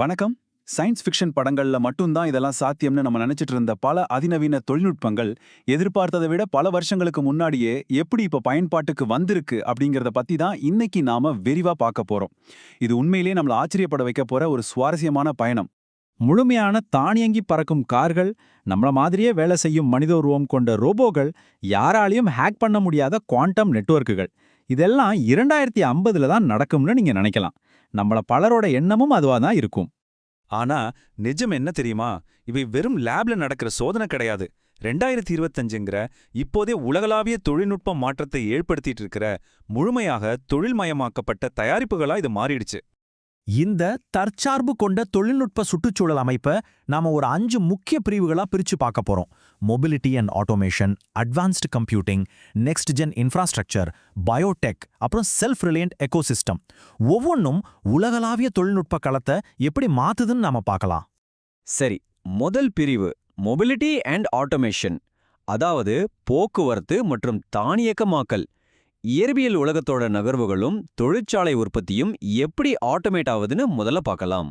வணக்கம். Science fiction படங்கள்ல மட்டும்தான் இதெல்லாம் சாத்தியம்னு நம்ம நினைச்சிட்டு இருந்த பல அதிநவீன தொழில்நுட்பங்கள் எதிர்பார்த்ததை விட பல வருஷங்களுக்கு முன்னாடியே எப்படி இப்ப பயன்பாட்டுக்கு வந்திருக்கு அப்படிங்கறத பத்தி தான் இன்னைக்கு நாம விரிவா பார்க்க போறோம். இது உண்மையிலேயே நம்மள ஆச்சரியப்பட வைக்க போற ஒரு சுவாரஸ்யமான பயணம். முழுமையான தானியங்கி பறக்கும் கார்கள், நம்மள மாதிரியே வேலை செய்யும் மனித உருவம் கொண்ட ரோபோகள், யாராலையும் ஹேக் பண்ண முடியாத குவாண்டம் நெட்வொர்க்குகள், இதெல்லாம் 2050ல தான் நடக்கும்னு நீங்க நினைக்கலாம். நம்மள பலரோட எண்ணமும் அதுவா தான் இருக்கும். ஆனா நிஜம் என்ன தெரியுமா? இவை வெறும் லேப்ல நடக்கிற சோதனை கிடையாது. 2025ங்கிற இப்போதே உலகளாவிய தொழில்நுட்ப மாற்றத்தை ஏற்படுத்திட்டு இருக்கிற முழுமையாக தொழில்மயமாக்கப்பட்ட தயாரிப்புகளா இது மாறிடுச்சு. இந்த தற்சார்பு கொண்ட தொழில்நுட்ப சுற்றுச்சூழல் அமைப்பை நாம ஒரு 5 முக்கிய பிரிவுகளா பிரிச்சு பார்க்க போறோம். Mobility and automation, advanced computing, next gen infrastructure, biotech, அப்புறம் செல்ஃப் ரிலையன்ட் எக்கோசிஸ்டம். ஒவ்வொன்றும் உலகளாவிய தொழில்நுட்ப களத்தை எப்படி மாத்துதுன்னு நாம பார்க்கலாம். சரி, முதல் பிரிவு மொபிலிட்டி அண்ட் ஆட்டோமேஷன், அதாவது போக்குவரத்து மற்றும் தானியக்கமாக்கல். இயற்பியல் உலகத்தோட நகர்வுகளும் தொழிற்சாலை உற்பத்தியும் எப்படி ஆட்டோமேட் ஆகுதுன்னு முதல்ல பார்க்கலாம்.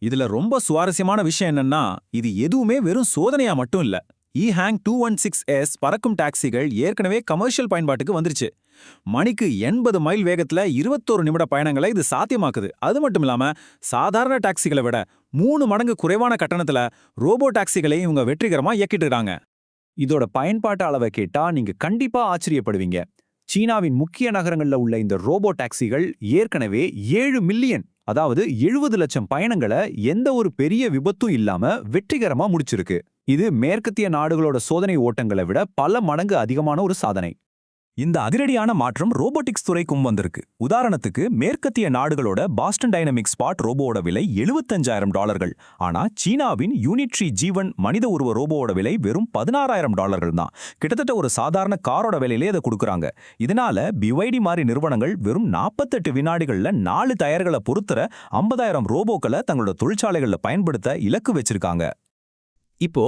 இதுல ரொம்ப சுவாரஸ்யமான விஷயம் என்னன்னா, இது எதுவுமே வெறும் சோதனையா மட்டும் இல்ல. இஹாங் 216S பறக்கும் டாக்ஸிகள் ஏற்கனவே கமர்ஷியல் பயன்பாட்டுக்கு வந்துருச்சு. மணிக்கு 80 மைல் வேகத்துல 21 நிமிட பயணங்களை இது சாத்தியமாக்குது. அது மட்டும் இல்லாம சாதாரண டாக்ஸிகளை விட 3 மடங்கு குறைவான கட்டணத்துல ரோபோ டாக்ஸிகளை இவங்க வெற்றிகரமா இயக்கிட்டு இருக்காங்க. இதோட பயன்பாட்டு அளவை கேட்டா நீங்க கண்டிப்பா ஆச்சரியப்படுவீங்க. சீனாவின் முக்கிய நகரங்கள்ல உள்ள இந்த ரோபோ டாக்ஸிகள் ஏற்கனவே 7 மில்லியன், அதாவது 70 லட்சம் பயணங்களை எந்த ஒரு பெரிய விபத்தும் இல்லாம வெற்றிகரமா முடிச்சிருக்கு. இது மேற்கத்திய நாடுகளோட சோதனை ஓட்டங்களை விட பல மடங்கு அதிகமான ஒரு சாதனை. இந்த அதிரடியான மாற்றம் ரோபோட்டிக்ஸ் துறைக்கும் வந்திருக்கு. உதாரணத்துக்கு, மேற்கத்திய நாடுகளோட பாஸ்டன் டைனமிக்ஸ் ஸ்பாட் ரோபோவோட விலை $75,000. ஆனா சீனாவின் யூனிட்ரி G1 மனித உருவ ரோபோவோட விலை வெறும் $16,000 தான். கிட்டத்தட்ட ஒரு சாதாரண காரோட விலையிலே அதை கொடுக்குறாங்க. இதனால BYD மாதிரி நிறுவனங்கள் வெறும் 48 வினாடிகள்ல 4 டயர்களை பொறுத்துற 50,000 ரோபோக்களை தங்களோட தொழிற்சாலைகள்ல பயன்படுத்த இலக்கு வச்சிருக்காங்க. இப்போ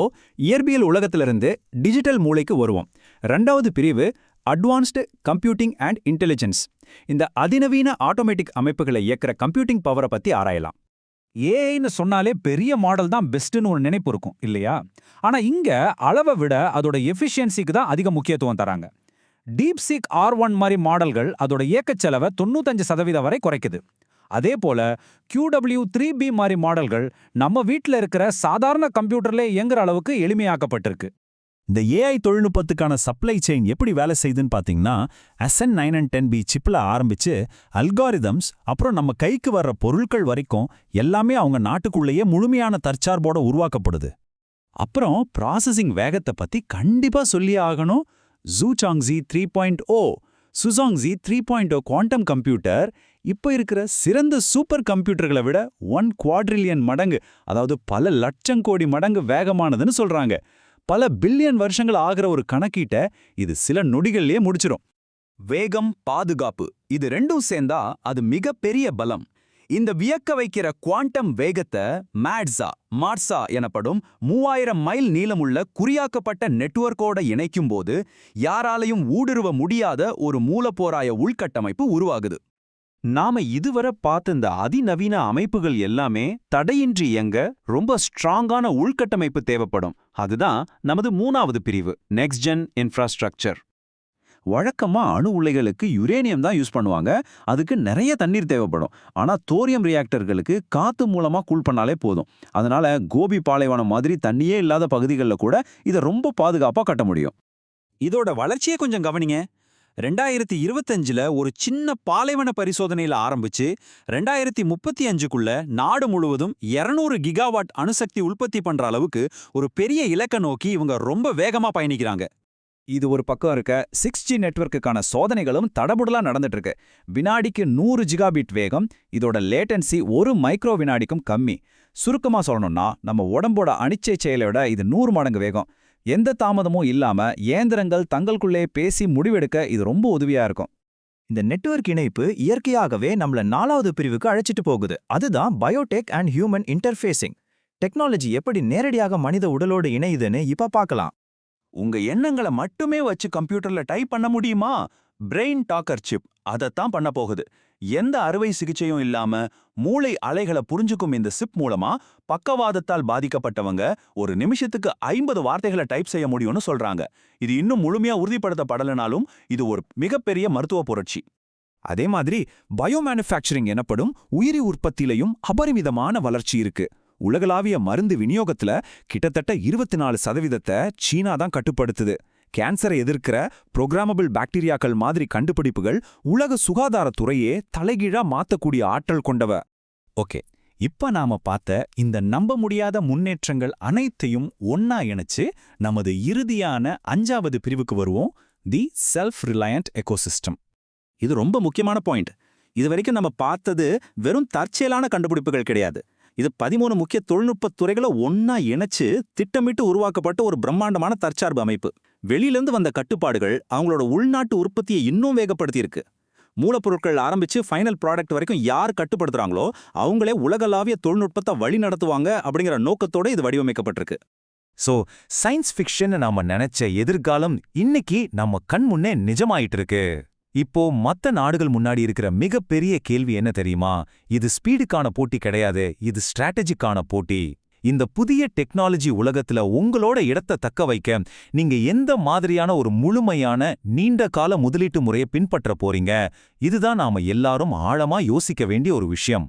இயற்பியல் உலகத்திலிருந்து டிஜிட்டல் மூளைக்கு வருவோம். 2வது பிரிவு அட்வான்ஸ்டு கம்ப்யூட்டிங் அண்ட் இன்டெலிஜென்ஸ். இந்த அதிநவீன ஆட்டோமேட்டிக் அமைப்புகளை இயக்கிற கம்ப்யூட்டிங் பவரை பத்தி ஆராயலாம். ஏஐன்னு சொன்னாலே பெரிய மாடல் தான் பெஸ்ட்னு ஒரு நினைப்பு இருக்கும் இல்லையா? ஆனா இங்க அளவை விட அதோட எஃபிஷியன்சிக்கு தான் அதிக முக்கியத்துவம் தராங்க. டீப்சீக் R1 மாதிரி மாடல்கள் அதோட இயக்கச் செலவை 95% வரை குறைக்குது. அதே போல QW3B மாதிரி மாடல்கள் நம்ம வீட்டில் இருக்கிற சாதாரண கம்ப்யூட்டர்ல இயங்குற அளவுக்கு எளிமையாக்கப்பட்டிருக்கு. இந்த ஏஐ தொழில்நுட்பத்துக்கான சப்ளை செயின் எப்படி வேலை செய்யுதுன்னு பார்த்தீங்கன்னா, Ascend 9 and 10B சிப்ல ஆரம்பிச்சு அல்காரிதம்ஸ், அப்புறம் நம்ம கைக்கு வர்ற பொருட்கள் வரைக்கும் எல்லாமே அவங்க நாட்டுக்குள்ளேயே முழுமையான தற்சார்போட உருவாக்கப்படுது. அப்புறம் ப்ராசஸிங் வேகத்தை பத்தி கண்டிப்பா சொல்லியே ஆகணும். Zhuangzi 3.0, Suzhongzi 3.0 குவாண்டம் கம்ப்யூட்டர் இப்போ இருக்கிற சிறந்த சூப்பர் கம்ப்யூட்டர்களை விட 1 குவாட்ரில்லியன் மடங்கு, அதாவது பல லட்சம் கோடி மடங்கு வேகமானதுன்னு சொல்றாங்க. பல பில்லியன் வருஷங்கள் ஆகிற ஒரு கணக்கீட்டை இது சில நொடிகள்லயே முடிச்சிடும். வேகம், பாதுகாப்பு, இது ரெண்டும் சேர்ந்தா அது மிகப்பெரிய பலம். இந்த வியக்க வைக்கிற குவாண்டம் வேகத்தை மாட்ஸா எனப்படும் 3000 மைல் நீளமுள்ள குறியாக்கப்பட்ட நெட்வொர்க்கோட இணைக்கும் போது யாராலையும் ஊடுருவ முடியாத ஒரு மூலப்போராய உள்கட்டமைப்பு உருவாகுது. நாம இதுவரை பார்த்த இந்த அதிநவீன அமைப்புகள் எல்லாமே தடையின்றி இயங்க ரொம்ப ஸ்ட்ராங்கான உள்கட்டமைப்பு தேவைப்படும். அதுதான் நமது 3வது பிரிவு, நெக்ஸ்ட் ஜென் இன்ஃப்ராஸ்ட்ரக்சர். வழக்கமா அணு உலைகளுக்கு யுரேனியம் தான் யூஸ் பண்ணுவாங்க. அதுக்கு நிறைய தண்ணீர் தேவைப்படும். ஆனா தோரியம் ரியாக்டர்களுக்கு காத்து மூலமா கூல் பண்ணாலே போதும். அதனால கோபி பாலைவனம் மாதிரி தண்ணியே இல்லாத பகுதிகளில் கூட இதை ரொம்ப பாதுகாப்பா கட்ட முடியும். இதோட வளர்ச்சியை கொஞ்சம் கவனிங்க. 2025ல ஒரு சின்ன பாலைவன பரிசோதனையில ஆரம்பிச்சு 2035க்குள்ள நாடு முழுவதும் 200 கிகாவாட் அணுசக்தி உற்பத்தி பண்ற அளவுக்கு ஒரு பெரிய இலக்க நோக்கி இவங்க ரொம்ப வேகமா பயணிக்கிறாங்க. இது ஒரு பக்கம் இருக்க, 6G நெட்வொர்க்குக்கான சோதனைகளும் தடபுடலா நடந்துட்டு இருக்கு. வினாடிக்கு 100 ஜிகாபிட் வேகம். இதோட லேட்டன்சி 1 மைக்ரோ வினாடிக்கும் கம்மி. சுருக்கமா சொல்லணும்னா, நம்ம உடம்போட அனிச்சை செயலை விட இது 100 மடங்கு வேகம். எந்த தாமதமும் இல்லாம இயந்திரங்கள் தங்களுக்குள்ளே பேசி முடிவெடுக்க இது ரொம்ப உதவியா இருக்கும். இந்த நெட்வொர்க் இணைப்பு இயற்கையாகவே நம்மள 4வது பிரிவுக்கு அழைச்சிட்டு போகுது. அதுதான் Biotech and human interfacing. Technology எப்படி நேரடியாக மனித உடலோடு இணையுதுன்னு இப்ப பார்க்கலாம். உங்க எண்ணங்களை மட்டுமே வச்சு கம்ப்யூட்டர்ல டைப் பண்ண முடியுமா? பிரெயின் டாக்கர் சிப் அதைத்தான் பண்ண போகுது. எந்த அறுவை சிகிச்சையும் இல்லாம மூளை அலைகளை புரிஞ்சுக்கும் இந்த சிப் மூலமா பக்கவாதத்தால் பாதிக்கப்பட்டவங்க ஒரு நிமிஷத்துக்கு 50 வார்த்தைகளை டைப் செய்ய முடியும்னு சொல்றாங்க. இது இன்னும் முழுமையா உறுதிப்படுத்தப்படலனாலும் இது ஒரு மிகப்பெரிய மருத்துவ புரட்சி. அதே மாதிரி பயோமேனுஃபேக்சரிங் எனப்படும் உயிரி உற்பத்தியிலையும் அபரிமிதமான வளர்ச்சி இருக்கு. உலகளாவிய மருந்து விநியோகத்துல கிட்டத்தட்ட 24% சீனா தான் கட்டுப்படுத்துது. கேன்சரை எதிர்க்கிற புரோகிராமபிள் பாக்டீரியாக்கள் மாதிரி கண்டுபிடிப்புகள் உலக சுகாதாரத்துறையே தலைகீழா மாத்தக்கூடிய ஆற்றல் கொண்டவ. ஓகே, இப்ப நாம பார்த்த இந்த நம்ப முடியாத முன்னேற்றங்கள் அனைத்தையும் ஒன்னா இணைச்சு நமது இறுதியான 5வது பிரிவுக்கு வருவோம், தி செல்ஃப் ரிலையன்ட் எக்கோசிஸ்டம். இது ரொம்ப முக்கியமான பாயிண்ட். இது வரைக்கும் நம்ம பார்த்தது வெறும் தற்செயலான கண்டுபிடிப்புகள் கிடையாது. இது 13 முக்கிய தொழில்நுட்பத் துறைகளை ஒன்னா இணைச்சு திட்டமிட்டு உருவாக்கப்பட்ட ஒரு பிரம்மாண்டமான தற்சார்பு அமைப்பு. வெளியிலிருந்து வந்த கட்டுப்பாடுகள் அவங்களோட உள்நாட்டு உற்பத்தியை இன்னும் வேகப்படுத்தியிருக்கு. மூலப்பொருட்கள் ஆரம்பிச்சு ஃபைனல் ப்ராடக்ட் வரைக்கும் யார் கட்டுப்படுத்துறாங்களோ அவங்களே உலகளாவிய தொழில்நுட்பத்தை வழி நடத்துவாங்க அப்படிங்கிற நோக்கத்தோட இது வடிவமைக்கப்பட்டிருக்கு. சோ சயின்ஸ் ஃபிக்ஷன் நாம நினைச்ச எதிர்காலம் இன்னைக்கு நம்ம கண் முன்னே நிஜமாயிட்டு இருக்கு. இப்போ மத்த நாடுகள் முன்னாடி இருக்கிற மிகப்பெரிய கேள்வி என்ன தெரியுமா? இது ஸ்பீடுக்கான போட்டி கிடையாது, இது ஸ்ட்ராட்டஜிக்கான போட்டி. இந்த புதிய டெக்னாலஜி உலகத்துல உங்களோட இடத்தை தக்க வைக்க நீங்க எந்த மாதிரியான ஒரு முழுமையான நீண்ட கால முதலீட்டு முறையை பின்பற்ற போறீங்க? இதுதான் நாம எல்லாரும் ஆழமா யோசிக்க வேண்டிய ஒரு விஷயம்.